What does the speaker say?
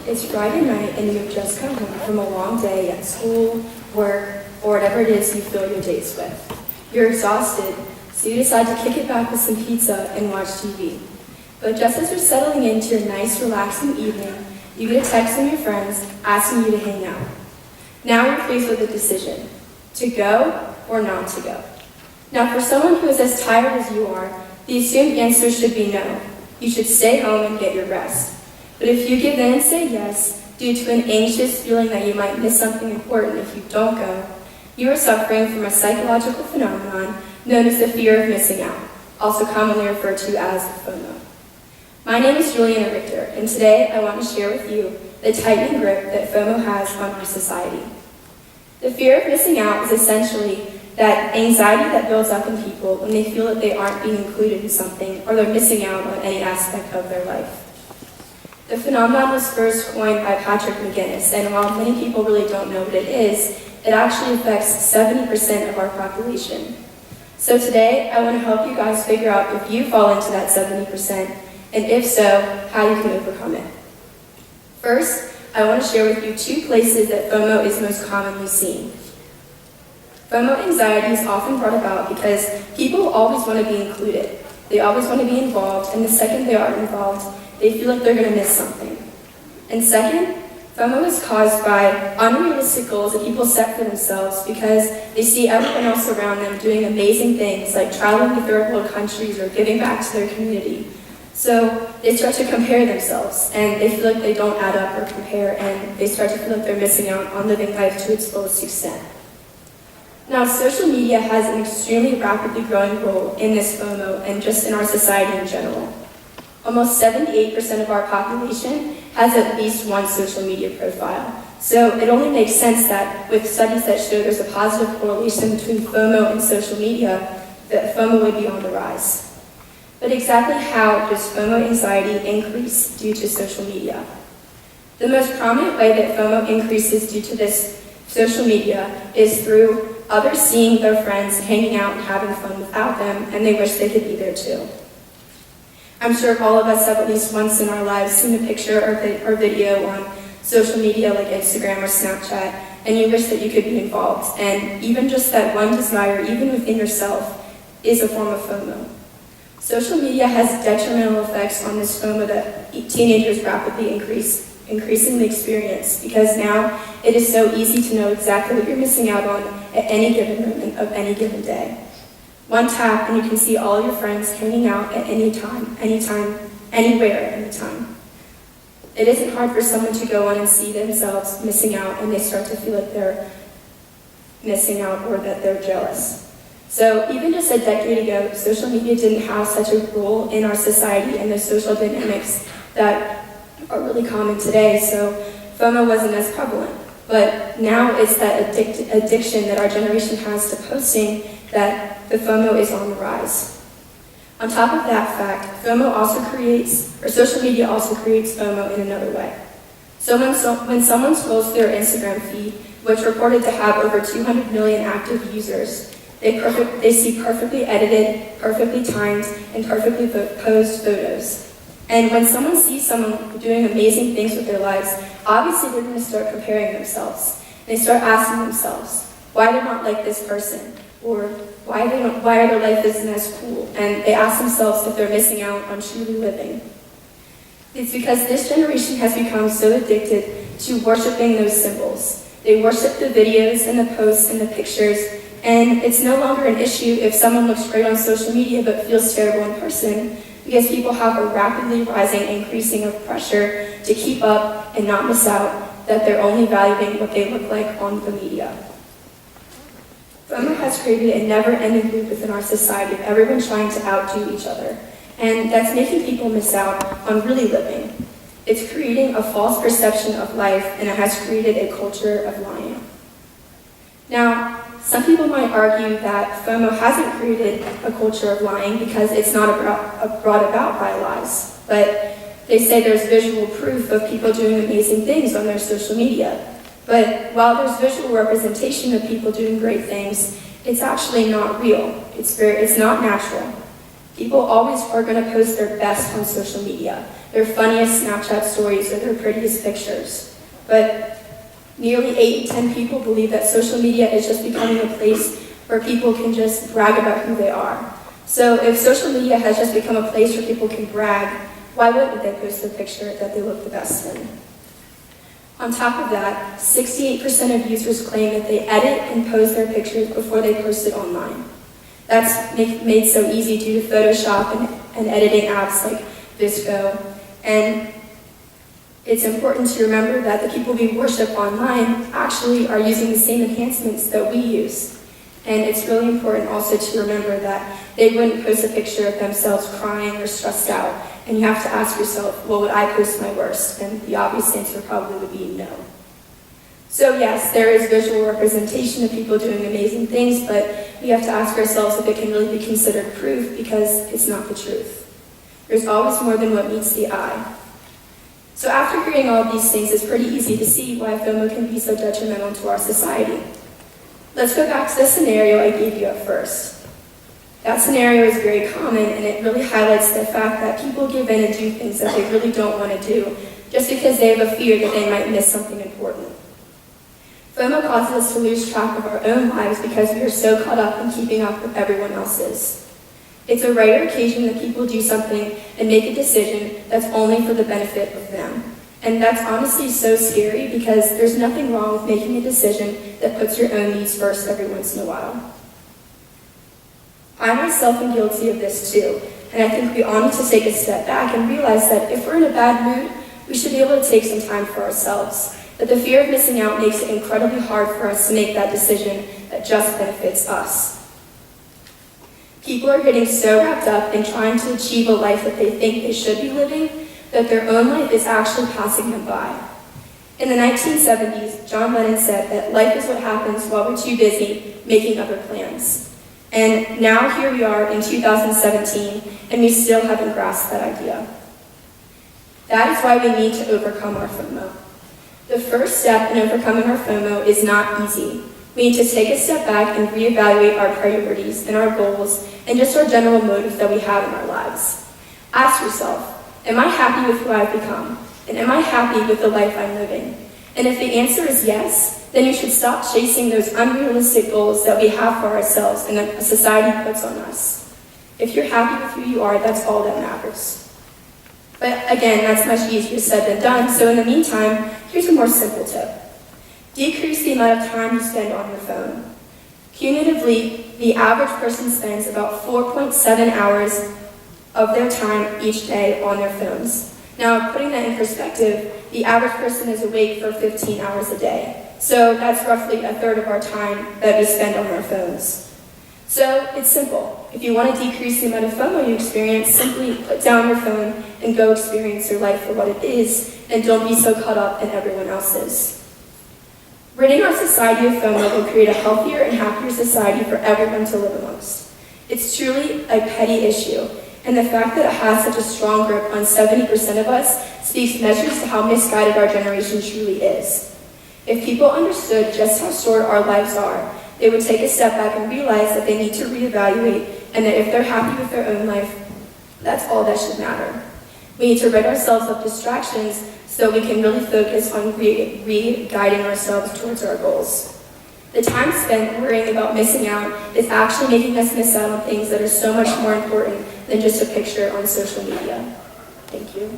It's Friday night and you've just come home from a long day at school, work, or whatever it is you fill your days with. You're exhausted, so you decide to kick it back with some pizza and watch TV. But just as you're settling into your nice, relaxing evening, you get a text from your friends asking you to hang out. Now you're faced with a decision, to go or not to go. Now for someone who is as tired as you are, the assumed answer should be no. You should stay home and get your rest. But if you give in and say yes, due to an anxious feeling that you might miss something important if you don't go, you are suffering from a psychological phenomenon known as the fear of missing out, also commonly referred to as FOMO. My name is JULIANNA, and today I want to share with you the tightening grip that FOMO has on our society. The fear of missing out is essentially that anxiety that builds up in people when they feel that they aren't being included in something or they're missing out on any aspect of their life. The phenomenon was first coined by Patrick McGinnis, and while many people really don't know what it is, it actually affects 70% of our population. So today, I want to help you guys figure out if you fall into that 70%, and if so, how you can overcome it. First, I want to share with you 2 places that FOMO is most commonly seen. FOMO anxiety is often brought about because people always want to be included. They always want to be involved, and the second they are involved, they feel like they're going to miss something. And second, FOMO is caused by unrealistic goals that people set for themselves because they see everyone else around them doing amazing things like traveling to third world countries or giving back to their community. So they start to compare themselves and they feel like they don't add up or compare, and they start to feel like they're missing out on living life to its fullest extent. Now, social media has an extremely rapidly growing role in this FOMO and just in our society in general. Almost 78% of our population has at least one social media profile. So it only makes sense that with studies that show there's a positive correlation between FOMO and social media, that FOMO would be on the rise. But exactly how does FOMO anxiety increase due to social media? The most prominent way that FOMO increases due to this social media is through others seeing their friends hanging out and having fun without them, and they wish they could be there too. I'm sure all of us have at least once in our lives seen a picture or video on social media like Instagram or Snapchat, and you wish that you could be involved. And even just that one desire, even within yourself, is a form of FOMO. Social media has detrimental effects on this FOMO that teenagers rapidly increasingly experience, because now it is so easy to know exactly what you're missing out on at any given moment of any given day. One tap and you can see all your friends hanging out at any time, anytime, anywhere, anytime. It isn't hard for someone to go on and see themselves missing out, and they start to feel like they're missing out or that they're jealous. So even just a decade ago, social media didn't have such a role in our society and the social dynamics that are really common today, so FOMO wasn't as prevalent. But now it's that addiction that our generation has to posting that the FOMO is on the rise. On top of that fact, social media also creates FOMO in another way. So when someone scrolls through their Instagram feed, which reported to have over 200 million active users, they see perfectly edited, perfectly timed, and perfectly posed photos. And when someone sees someone doing amazing things with their lives, obviously they're going to start comparing themselves. They start asking themselves why they're not like this person, or why their life isn't as cool, and they ask themselves if they're missing out on truly living. It's because this generation has become so addicted to worshiping those symbols. They worship the videos and the posts and the pictures, and it's no longer an issue if someone looks great on social media but feels terrible in person, because people have a rapidly rising increasing of pressure to keep up and not miss out, that they're only valuing what they look like on the media. FOMO has created a never-ending loop within our society of everyone trying to outdo each other, and that's making people miss out on really living. It's creating a false perception of life, and it has created a culture of lying. Now, some people might argue that FOMO hasn't created a culture of lying because it's not brought about by lies, but they say there's visual proof of people doing amazing things on their social media. But while there's visual representation of people doing great things, it's actually not real. It's not natural. People always are going to post their best on social media, their funniest Snapchat stories or their prettiest pictures. But nearly 8 in 10 people believe that social media is just becoming a place where people can just brag about who they are. So if social media has just become a place where people can brag, why wouldn't they post a picture that they look the best in? On top of that, 68% of users claim that they edit and pose their pictures before they post it online. That's made so easy due to Photoshop and editing apps like Visco. And it's important to remember that the people we worship online actually are using the same enhancements that we use. And it's really important also to remember that they wouldn't post a picture of themselves crying or stressed out. And you have to ask yourself, well, would I post my worst? And the obvious answer probably would be no. So yes, there is visual representation of people doing amazing things, but we have to ask ourselves if it can really be considered proof, because it's not the truth. There's always more than what meets the eye. So after hearing all of these things, it's pretty easy to see why FOMO can be so detrimental to our society. Let's go back to the scenario I gave you at first. That scenario is very common, and it really highlights the fact that people give in and do things that they really don't want to do, just because they have a fear that they might miss something important. FOMO causes us to lose track of our own lives because we are so caught up in keeping up with everyone else's. It's a rare occasion that people do something and make a decision that's only for the benefit of them. And that's honestly so scary, because there's nothing wrong with making a decision that puts your own needs first every once in a while. I myself am guilty of this too, and I think we all need to take a step back and realize that if we're in a bad mood, we should be able to take some time for ourselves. But the fear of missing out makes it incredibly hard for us to make that decision that just benefits us. People are getting so wrapped up in trying to achieve a life that they think they should be living, that their own life is actually passing them by. In the 1970s, John Lennon said that life is what happens while we're too busy making other plans. And now here we are in 2017, and we still haven't grasped that idea. That is why we need to overcome our FOMO. The first step in overcoming our FOMO is not easy. We need to take a step back and reevaluate our priorities and our goals and just our general motives that we have in our lives. Ask yourself, am I happy with who I've become? And am I happy with the life I'm living? And if the answer is yes, then you should stop chasing those unrealistic goals that we have for ourselves and that society puts on us. If you're happy with who you are, that's all that matters. But again, that's much easier said than done, so in the meantime, here's a more simple tip. Decrease the amount of time you spend on your phone. Cumulatively, the average person spends about 4.7 hours of their time each day on their phones. Now, putting that in perspective, the average person is awake for 15 hours a day. So that's roughly a third of our time that we spend on our phones. So it's simple. If you want to decrease the amount of FOMO you experience, simply put down your phone and go experience your life for what it is, and don't be so caught up in everyone else's. Ridding our society of FOMO will create a healthier and happier society for everyone to live amongst. It's truly a petty issue, and the fact that it has such a strong grip on 70% of us speaks measures to how misguided our generation truly is. If people understood just how short our lives are, they would take a step back and realize that they need to reevaluate, and that if they're happy with their own life, that's all that should matter. We need to rid ourselves of distractions so we can really focus on re-guiding ourselves towards our goals. The time spent worrying about missing out is actually making us miss out on things that are so much more important than just a picture on social media. Thank you.